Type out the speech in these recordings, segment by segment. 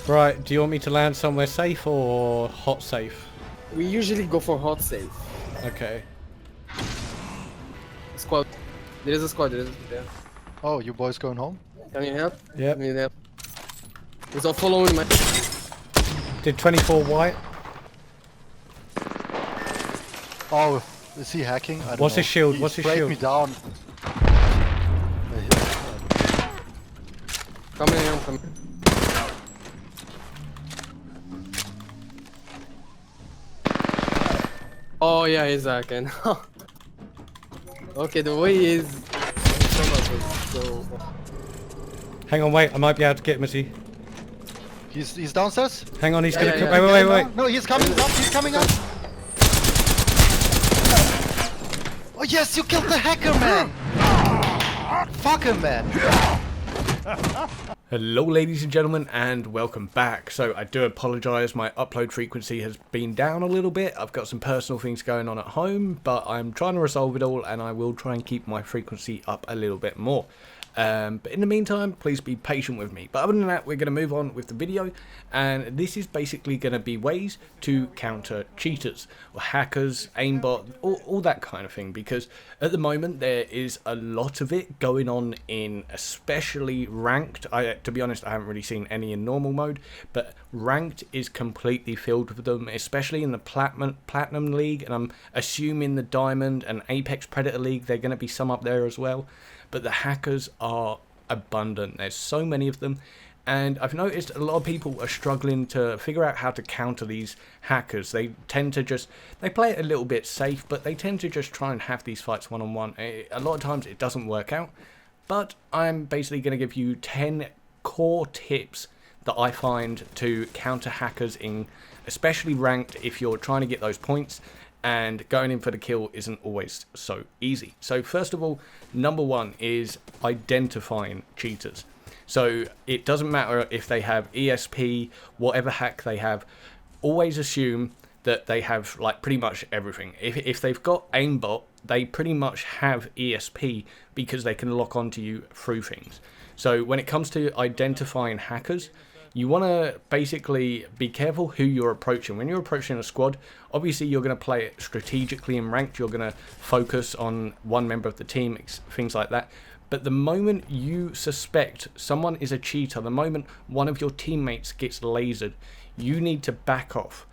Right, do you want me to land somewhere safe or hot safe? We usually go for hot safe. Okay. Squad. There is a squad. There. Oh, you boys going home? Can you help? Yep. I need help. He's all following my. Did 24 white? Oh, is he hacking? I don't What's know. his shield? He What's his sprayed shield? me down. Coming in, I'm coming. Oh yeah, he's hacking. Okay, the way he is. So. Hang on, wait, I might be able to get him, is he? He's downstairs. Hang on, he's Yeah, gonna yeah, come. yeah. Wait. No, he's coming up. He's coming up. Oh yes, you killed the hacker, man. Fuck him, man. Hello ladies and gentlemen, and welcome back. So I do apologise, my upload frequency has been down a little bit. I've got some personal things going on at home, but I'm trying to resolve it all, and I will try and keep my frequency up a little bit more. But in the meantime, please be patient with me. But other than that, we're going to move on with the video, and this is basically going to be ways to counter cheaters or hackers, aimbot, all that kind of thing, because at the moment there is a lot of it going on in especially ranked. To be honest, I haven't really seen any in normal mode, but ranked is completely filled with them, especially in the platinum league, and I'm assuming the diamond and Apex Predator league, they're going to be some up there as well. But the hackers are abundant. There's so many of them, and I've noticed a lot of people are struggling to figure out how to counter these hackers. They tend to they play it a little bit safe, but they tend to just try and have these fights one-on-one. A lot of times it doesn't work out, but I'm basically going to give you 10 core tips that I find to counter hackers in especially ranked if you're trying to get those points. And going in for the kill isn't always so easy. So first of all, number one is identifying cheaters. So it doesn't matter if they have ESP, whatever hack they have, always assume that they have like pretty much everything. If they've got aimbot, they pretty much have ESP because they can lock onto you through things. So when it comes to identifying hackers, you want to basically be careful who you're approaching. When you're approaching a squad, obviously you're going to play it strategically and ranked. You're going to focus on one member of the team, things like that. But the moment you suspect someone is a cheater, the moment one of your teammates gets lasered, you need to back off.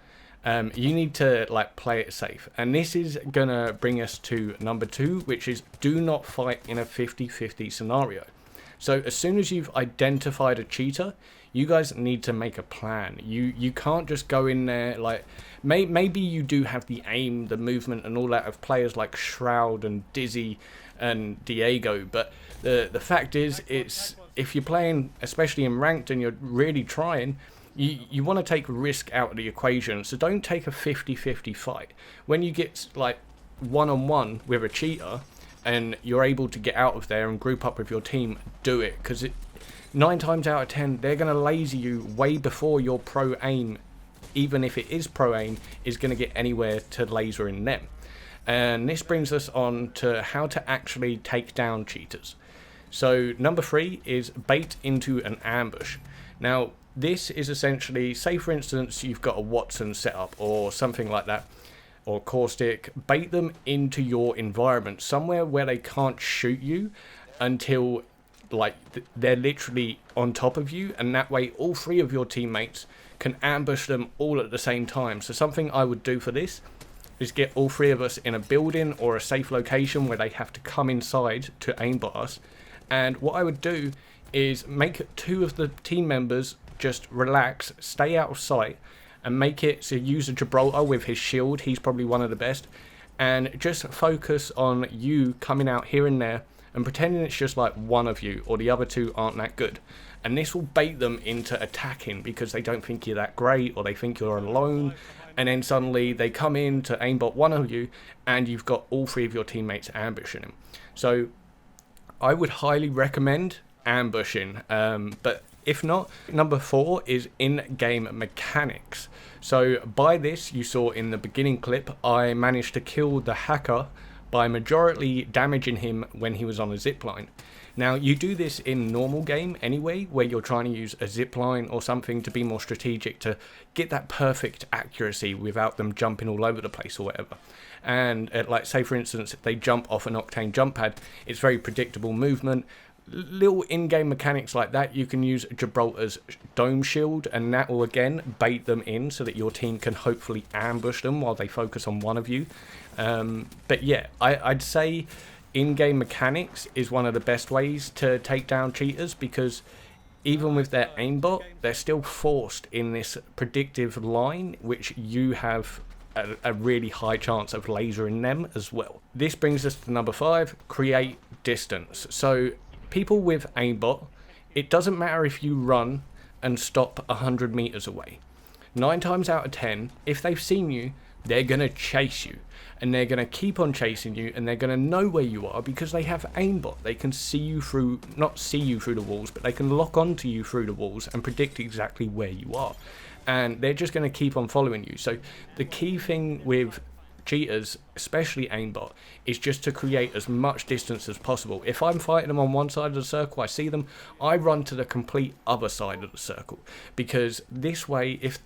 You need to play it safe. And this is going to bring us to number two, which is do not fight in a 50-50 scenario. So as soon as you've identified a cheater, you guys need to make a plan. You can't just go in there maybe you do have the aim, the movement and all that of players like Shroud and Dizzy and Diego, but the fact is, it's if you're playing especially in ranked and you're really trying, you want to take risk out of the equation. So don't take a 50-50 fight. When you get one-on-one with a cheater and you're able to get out of there and group up with your team, do it, because 9 times out of 10 they're going to laser you way before your pro aim, even if it is pro aim, is going to get anywhere to laser in them. And this brings us on to how to actually take down cheaters. So number 3 is bait into an ambush. Now this is essentially, say for instance you've got a Watson set up or something like that, or Caustic, bait them into your environment, somewhere where they can't shoot you until they're literally on top of you, and that way all 3 of your teammates can ambush them all at the same time. So something I would do for this is get all 3 of us in a building or a safe location where they have to come inside to aimbot us, and what I would do is make 2 of the team members just relax, stay out of sight, and make it so use a Gibraltar with his shield, he's probably one of the best, and just focus on you coming out here and there and pretending it's just like one of you, or the other 2 aren't that good. And this will bait them into attacking because they don't think you're that great, or they think you're alone, and then suddenly they come in to aimbot one of you and you've got all 3 of your teammates ambushing him. So I would highly recommend ambushing, but if not, number 4 is in-game mechanics. So by this, you saw in the beginning clip, I managed to kill the hacker by majority damaging him when he was on a zipline. Now, you do this in normal game anyway, where you're trying to use a zip line or something to be more strategic, to get that perfect accuracy without them jumping all over the place or whatever. And like, say for instance, if they jump off an Octane jump pad, it's very predictable movement. Little in-game mechanics like that. You can use Gibraltar's dome shield, and that will again bait them in so that your team can hopefully ambush them while they focus on one of you. But yeah, I'd say in-game mechanics is one of the best ways to take down cheaters, because even with their aimbot, they're still forced in this predictive line, which you have a really high chance of lasering them as well. This brings us to number 5, create distance. So people with aimbot, it doesn't matter if you run and stop 100 meters away. 9 times out of 10, if they've seen you, they're going to chase you. And they're going to keep on chasing you, and they're going to know where you are because they have aimbot. They can see you through, not see you through the walls, but they can lock onto you through the walls and predict exactly where you are. And they're just going to keep on following you. So the key thing with cheaters, especially aimbot, is just to create as much distance as possible. If I'm fighting them on one side of the circle, I see them, I run to the complete other side of the circle, because this way, if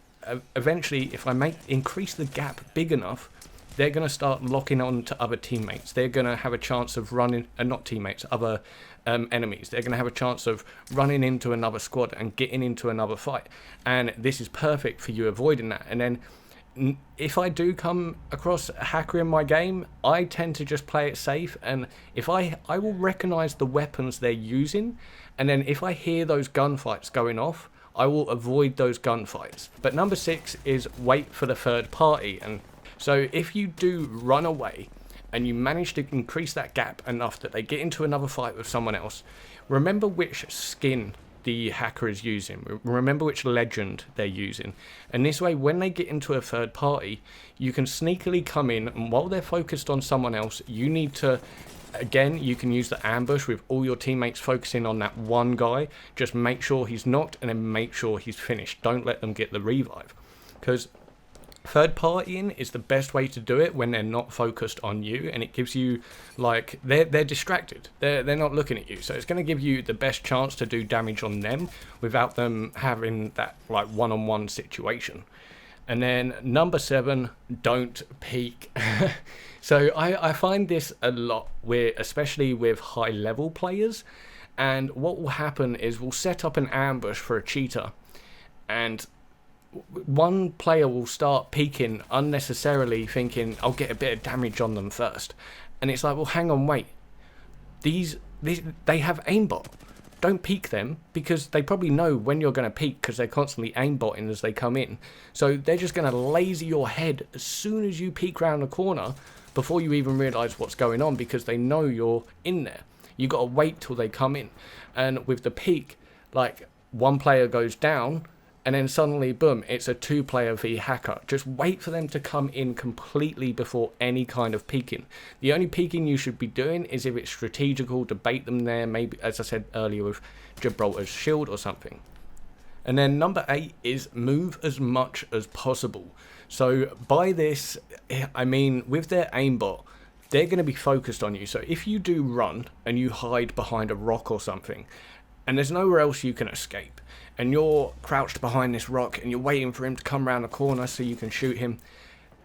eventually if I increase the gap big enough, they're going to start locking on to other teammates. They're going to have a chance of running, not teammates, other enemies. They're going to have a chance of running into another squad and getting into another fight. And this is perfect for you avoiding that. And then if I do come across a hacker in my game, I tend to just play it safe. And if I will recognize the weapons they're using. And then if I hear those gunfights going off, I will avoid those gunfights. But number 6 is wait for the third party. And so if you do run away and you manage to increase that gap enough that they get into another fight with someone else, remember which skin the hacker is using. Remember which legend they're using. And this way, when they get into a third party, you can sneakily come in, and while they're focused on someone else, you need to, again, you can use the ambush with all your teammates focusing on that one guy. Just make sure he's knocked and then make sure he's finished. Don't let them get the revive. Because third partying is the best way to do it when they're not focused on you, and it gives you, like, they're distracted. They're not looking at you. So it's going to give you the best chance to do damage on them without them having that, like, one-on-one situation. And then number 7, don't peek. So I find this a lot, especially with high level players. And what will happen is we'll set up an ambush for a cheater, and one player will start peeking unnecessarily, thinking I'll get a bit of damage on them first. And it's like, well, hang on, wait. They have aimbot. Don't peek them, because they probably know when you're going to peek, because they're constantly aimbotting as they come in. So they're just going to laser your head as soon as you peek round the corner before you even realise what's going on, because they know you're in there. You got to wait till they come in. And with the peek, like, one player goes down, and then suddenly, boom, it's a 2-player v hacker. Just wait for them to come in completely before any kind of peeking. The only peeking you should be doing is if it's strategical to bait them there, maybe, as I said earlier, with Gibraltar's shield or something. And then number 8 is move as much as possible. So by this, I mean, with their aimbot, they're going to be focused on you. So if you do run and you hide behind a rock or something, and there's nowhere else you can escape, and you're crouched behind this rock and you're waiting for him to come around the corner so you can shoot him,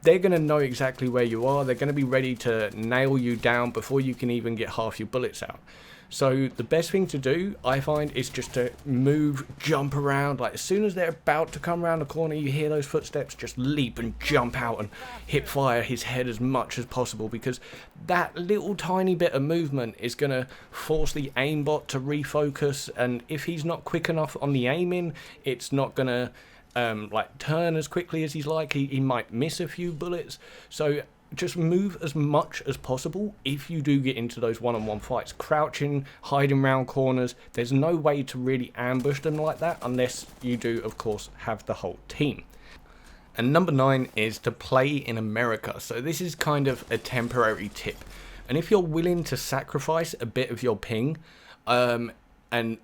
they're going to know exactly where you are. They're going to be ready to nail you down before you can even get half your bullets out. So the best thing to do, I find, is just to move, jump around. Like, as soon as they're about to come around the corner, you hear those footsteps, just leap and jump out and hip fire his head as much as possible, because that little tiny bit of movement is going to force the aimbot to refocus, and if he's not quick enough on the aiming, it's not going to like turn as quickly as he's like. He might miss a few bullets. So just move as much as possible if you do get into those one-on-one fights. Crouching, hiding around corners, there's no way to really ambush them like that unless you do, of course, have the whole team. And number 9 is to play in America. So this is kind of a temporary tip. And if you're willing to sacrifice a bit of your ping, and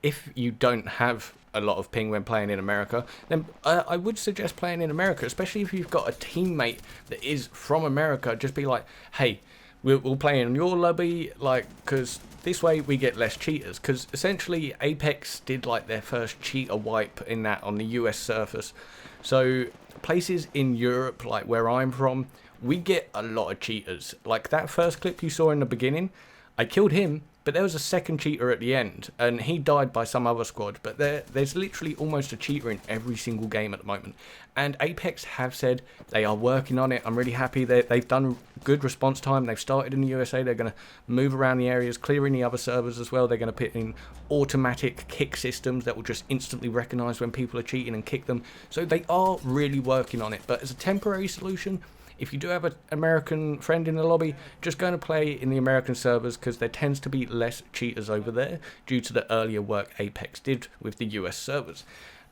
if you don't have a lot of ping when playing in America, then I would suggest playing in America, especially if you've got a teammate that is from America. Just be like, hey, we'll play in your lobby, like, because this way we get less cheaters, because essentially Apex did like their first cheater wipe in that on the US surface. So places in Europe, like where I'm from, we get a lot of cheaters. Like that first clip you saw in the beginning, I killed him, but there was a second cheater at the end, and he died by some other squad. But there's literally almost a cheater in every single game at the moment. And Apex have said they are working on it. I'm really happy that they've done good response time. They've started in the USA. They're going to move around the areas, clearing the other servers as well. They're going to put in automatic kick systems that will just instantly recognize when people are cheating and kick them. So they are really working on it. But as a temporary solution, if you do have an American friend in the lobby, just go and play in the American servers, because there tends to be less cheaters over there due to the earlier work Apex did with the US servers.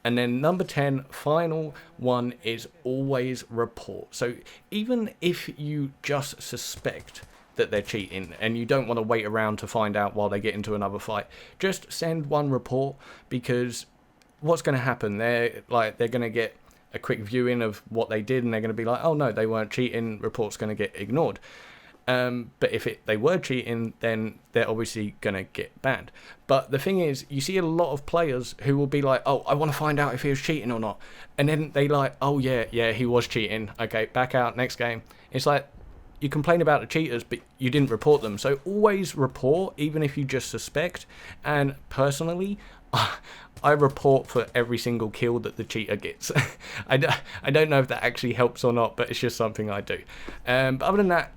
And then number 10, final one, is always report. So even if you just suspect that they're cheating and you don't want to wait around to find out while they get into another fight, just send one report, because what's going to happen, they're going to get a quick viewing of what they did, and they're going to be like, oh no, they weren't cheating, report's going to get ignored. But if they were cheating, then they're obviously going to get banned. But the thing is, you see a lot of players who will be like, oh, I want to find out if he was cheating or not. And then they like, oh yeah, he was cheating. Okay, back out, next game. It's like, you complain about the cheaters, but you didn't report them. So always report, even if you just suspect. And personally, I report for every single kill that the cheater gets. I don't know if that actually helps or not, but it's just something I do. But other than that,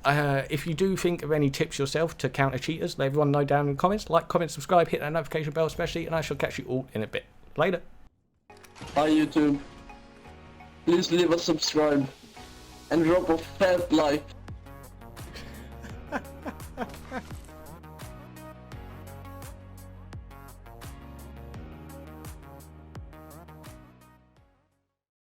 if you do think of any tips yourself to counter cheaters, let everyone know down in the comments. Like, comment, subscribe, hit that notification bell especially, and I shall catch you all in a bit. Later. Hi YouTube. Please leave a subscribe and drop a fat like.